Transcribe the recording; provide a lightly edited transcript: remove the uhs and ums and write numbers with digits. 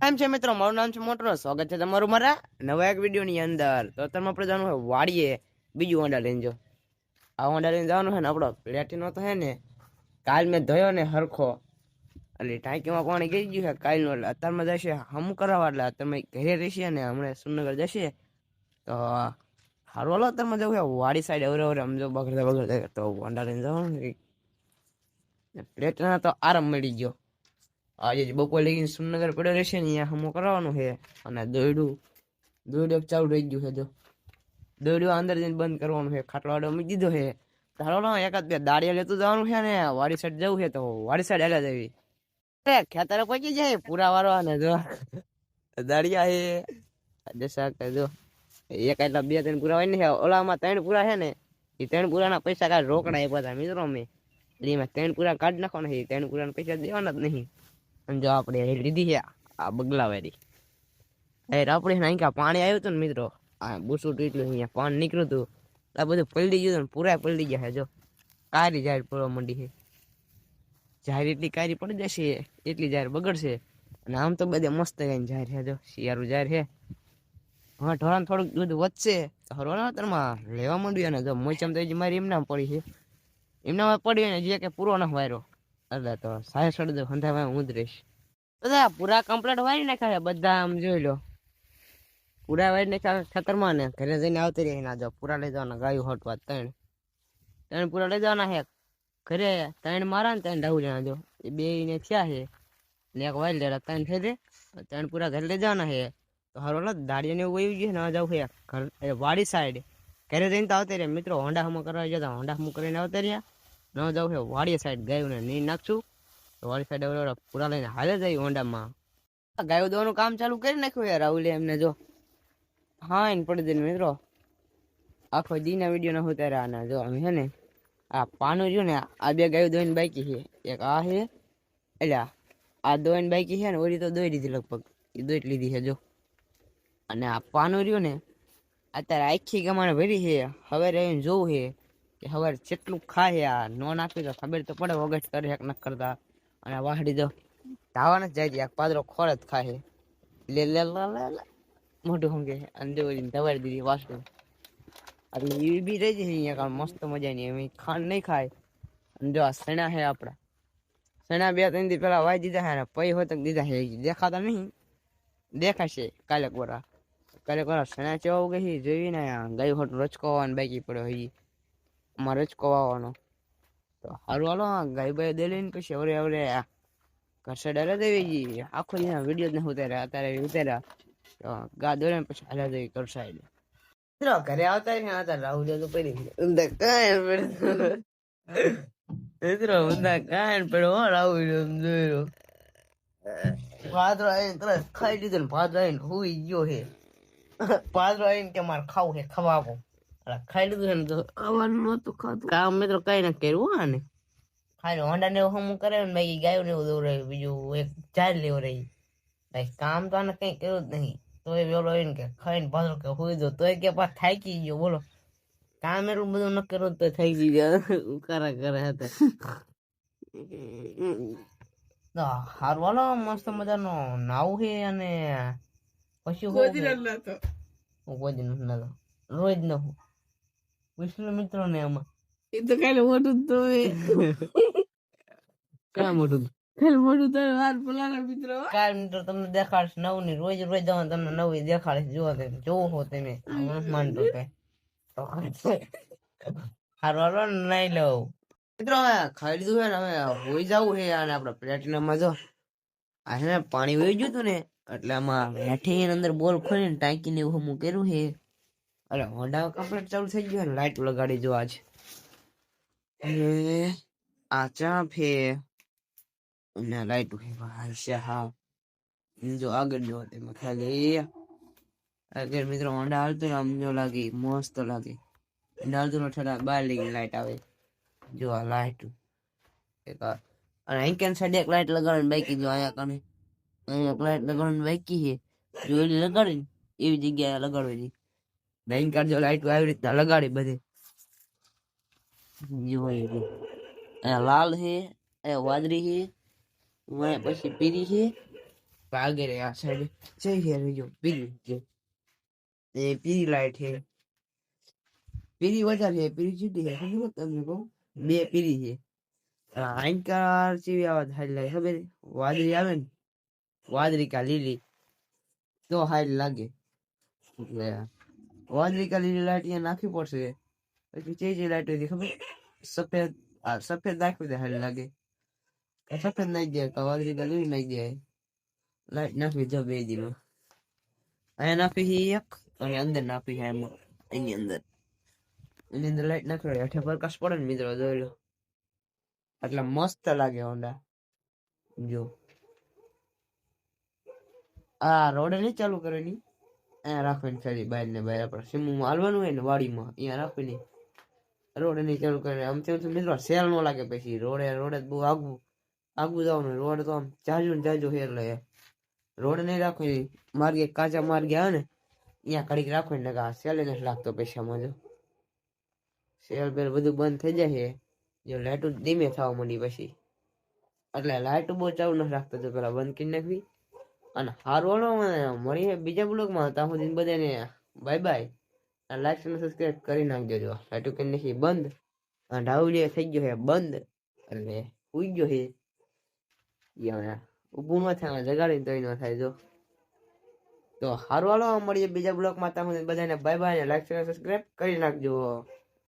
કેમ છે મિત્રો? મારું નામ છે મોટરો. સ્વાગત છે તમારું મારા નવા એક વિડીયો ની અંદર. તો તમે આપણે જવાનું હોય વાડીએ બીજું હોન્ડા લઈને જો. આ હોન્ડા લઈને જવાનું છે ને આપણો પ્લેટિનો તો હે ને કાલ મેં ધોયો ને હરખો એટલે ટાંકીમાં પાણી ગઈ ગયું છે કાલનો. એટલે અત્યારમાં જશે હમું કરાવવા એટલે તમે ઘરે રહેશે ને હમણાં સુરનગર જશે તો હારું હાલો અત્યારમાં જવું છે વાડી સાઈડ અવરે અવરે સમજો બગડે તો હોન્ડા લઈને જવાનું પ્લેટિના તો આરામ મળી ગયો. આજે બપોર લગીને સુરનગર પડ્યો રહેશે ને અહીંયા હમો કરવાનું છે. અને દોયડું ચાલુ રહી ગયું છે. જો દોયડું અંદર જઈને બંધ કરવાનું છે. ખાટલો આડો મૂકી દીધો છે. ચાલો એકાદ બે દાડિયા લેતું જવાનું છે ને વાડી સાઈડ જવું છે તો વાડી સાઈડ હાલ્યા જવી. ખેતરે પહોંચી જાય પૂરા વાળવા ને જો દાડિયા છે દશા જો એક એટલા બે ત્રણ પૂરા હોય ને ઓલામાં ત્રણ પૂરા છે ને એ ત્રણ પૂરાના પૈસા કાઢ રોકડા એ બધા મિત્રો મેં એમાં ત્રણ પૂરા કાઢ નાખવાના છે. ત્રણ પૂરાના પૈસા દેવાના જ નહીં. અને જો આપણે લીધી છે આ બગલાવાળી આપણે અહીંયા પાણી આવ્યું હતું ને મિત્રો આ બુસું એટલું અહીંયા પાણી નીકળ્યું હતું આ બધું પલળી ગયું પૂરા પલળી ગયા છે. જો કારી જાહેર પડવા માંડી છે. જાહેર એટલી કારી પડી જશે એટલી જાહેર બગડશે. અને આમ તો બધે મસ્ત કઈ જાહેર છે. જો શિયાળું જાહેર છે. હા ઢોરાને થોડુંક દૂધ વધશે તો હરવાના લેવા માંડ્યું. અને જો મોચમ તો મારી એમના પડી છે. એમનામાં પડી ને જે કે પૂરો ના વાયરો એટલે તો સાહેબ સડી દો હંધામાં હું જ રહીશ. બધા પૂરા કમ્પ્લીટ વારી નાખ્યા બધા આમ જોઈ લો પૂરા વારી નાખ્યા ખેતરમાં ને ઘરે જઈને આવતી રહી ના જો પૂરા લઈ જવાના ગાયું હટવા ત્રણ પૂરા લઈ જવાના છે ઘરે. ત્રણ મારા ને ત્રણ ડાઉલિયા જો એ બે ને થયા છે ને એક વાયર લેલા ત્રણ થઈ દે ત્રણ પૂરા ઘરે લઈ જવાના છે. તો હારો દાડિયા ને એવું વયું ગયું ના જવું છે ઘર વાડી સાઈડ ઘરે જઈને તો આવતી રહે મિત્રો. હોન્ડા હમો કરવા જતા હોન્ડા હમો કરીને આવતા રહ્યા ન જવું છે વાડી સાઈડ ગાયું ને નહીં નાખશું તો વાડી સાઈડ પૂરા લઈને હાલે જાય હોન્ડામાં. ગાયો દોવાનું કામ ચાલુ કરી નાખ્યું યાર રાહુલે એમને જો હા એને પડી દે મિત્રો આખો દીના વિડીયો ના હોતા રહ્યા. જો અમે છે ને આ પાનું રહ્યું ને આ બે ગાયો દોઈને બાકી છે. એક આ છે એટલે આ દોઈને બાકી છે ને ઓલી તો દોઈ દીધી લગભગ એ દોઈ લીધી છે જો. અને આ પાનું રહ્યું ને અત્યારે આખી ગમાણે ભરી છે. હવે રહીને જોવું છે કે હવે જેટલું ખાય આ નો નાખ્યું તો ખબર તો પડે વગર કરે એક ન કરતા. અને વાહડી દો ધાવાને જ જાય એક પાદરો ખોર જ ખાય લે લે લે મોઢું હંગે અને દવાઈ દીધી વાસણ એટલે એ બી રહી જાય અહીંયા કારણ મસ્ત મજા નહીં એમ ખાંડ નહીં ખાય. અને જો આ સણા છે આપડા સણા બે ત્રણ દી પેલા વાઈ દીધા છે ને પૈ હોય તો દીધા છે દેખાતા નહીં દેખાશે કાલે કોરા સણા ચેવા ગઈ જોઈ ને ગાયું હોટું રચકો આવવાનો બાકી પડ્યો હોય અમારે રચકો આવવાનો તો સારું હાલો ગાય બાય દે લઈને પછી અવરે અવરે ઘર સાઈડ હાલે દેવી આખો દિન વિડીયો જ નહીં ઉતાર્યા અત્યારે ઉતાર્યા તો ગા દોડે પછી હાલે દેવી ઘર સાઈડ મિત્રો ઘરે આવતા ને હતા રાહુલ તો પડી મિત્રો ઊંધા કાંઈ પડ્યો રાહુલ જોયો પાદરો આવીને તરત ખાઈ લીધો ને પાદરો આવીને હુઈ ગયો છે. પાદરો આવીને કે મારે ખાવું છે ખવાવો ખાઈ લીધું છે ને તો આવવાનું નતું ખાતું કામ મિત્રો કઈ ના કર્યું હા ને ખાલી હોન્ડા ને એવું હમું કરે ને બાકી ગાયું ને એવું દઉં રહી બીજું એક ચાર લેવું રહી ભાઈ કામ તો આને કઈ કર્યું જ નહીં. તો એ વેલો આવીને કે ખાઈને પાછો કે હુઈ દો તોય કે પાછ થાકી ગયો બોલો કામ એટલું બધું ન કર્યું તો થઈ ગયું ઉકારા કરે હતા. હારું હાલો મસ્ત મજાનો નાવું છે અને પછી કોઈ દિન રોજ ન હું વિષ્ણુ મિત્રો ને આમાં એ તો કાલે મોટું તો ક્યાં મોટું કાલે મોટું તો વાર પેલા મિત્રો કાલ મિત્રો તમને દેખાડશ નવું ની રોજ રોજ તમને નવી દેખાડીશ જોવો હો તમે માનતો કે હારું હાલો નહીં લઉં મિત્રો હવે ખાઈ લીધું છે ને હવે હોઈ જવું છે. અને આપડે પ્લેટિનમમાં જો આ છે ને પાણી વહી ગયું હતું ને એટલે આમાં હેઠી અંદર બોલ ખોલીને ટાંકીને એવું હું કર્યું છે. અરે હોન્ડા કમ્પ્લીટ ચાલુ થઈ ગયું ને લાઈટ લગાડી જો આજ આ ચા ફે લાઈટ છે હા જો આગળ જો તેમાં ખાલી આગળ મિત્રો હોન્ડા હાલતો આમ જો લાગી મસ્ત લાગે હાલતું ઠેડા બહાર લઈ લાઈટ આવે જો આ લાઈટ એક અને અહીં સાઈડ એક લાઈટ લગાડવાની બાકી જો અહીંયા કને અહીંયા એક લાઈટ લગાડવાની બાકી છે જો એની લગાડી એવી જગ્યાએ લગાડવી બેંક કાર્ડ જો લાઈટ આવી રીતના લગાડી બધી જો અહીંયા લાલ છે અહીંયા વાદળી છે પછી પીરી છે આગળ આ સાઈડ જઈ છે જો પીરી છે એ પીરી લાઈટ છે પીરી વધારે છે પીરી જુદી છે ખબર તમને કહું બે પીરી છે આંકાર જેવી આવાજ હારી લાગે ખબર વાદળી આવે ને વાદળી કા લીલી તો હારી લાગે એટલે વાદળી કા લીલી લાઈટ અહીંયા નાખવી પડશે પછી જે લાઈટ હોય ખબર સફેદ સફેદ નાખવી દે હારી લાગે સફેદ નાખી દે વાદળી કા લીલી નાખી દે લાઈટ નાખવી જો બે દીમાં અહીંયા નાખી એક અને અંદર નાખી છે એમાં એની અંદર લાઈટ નાખવી હેઠે પ્રકાશ પડે ને મિત્રો જોઈ લો એટલે મસ્ત લાગે હોન્ડા જો આ રોડ નહીં ચાલુ કરવાની અહીંયા રાખવાની ખાલી બહાર ને બહાર આપણે સીમું હાલવાનું હોય ને વાડીમાં અહીંયા રાખવાની રોડ નહીં ચાલુ કરે આમ તેમ મિત્રો સેલ ન લાગે પછી રોડે બહુ આગવું જવાનું રોડ તો આમ જાજુ ને જાજુ એટલે રોડ નહીં રાખવાની માર્ગે કાચા માર્ગે આવે ને અહીંયા કડીક રાખવાની ને સેલ નથી લાગતો પૈસામાં જો સેલ બેલ બધું બંધ થઈ જાય છે જો લાઈટો ધીમે થવા માંડી પછી એટલે લાઈટો બહુ ચાલુ નથી રાખતો તો પેલા બંધ કરી નાખવી અને હારવાળો મળીએ બીજા બ્લોગમાં ત્યાં સુધી બધાને બાય બાય લાઈક અને સબસ્ક્રાઈબ કરી નાખજો જો લાઈટો કરી નાખી બંધ અને ઢાવલીએ થઈ ગયો છે બંધ એટલે ઉઈ ગયો છે ઊભું ન થાય જગાડીને તોય ન થાય જો તો હારવાળો મળીએ બીજા બ્લોગમાં ત્યાં સુધી બધાને બાય બાય લાઈક અને સબસ્ક્રાઈબ કરી નાખજો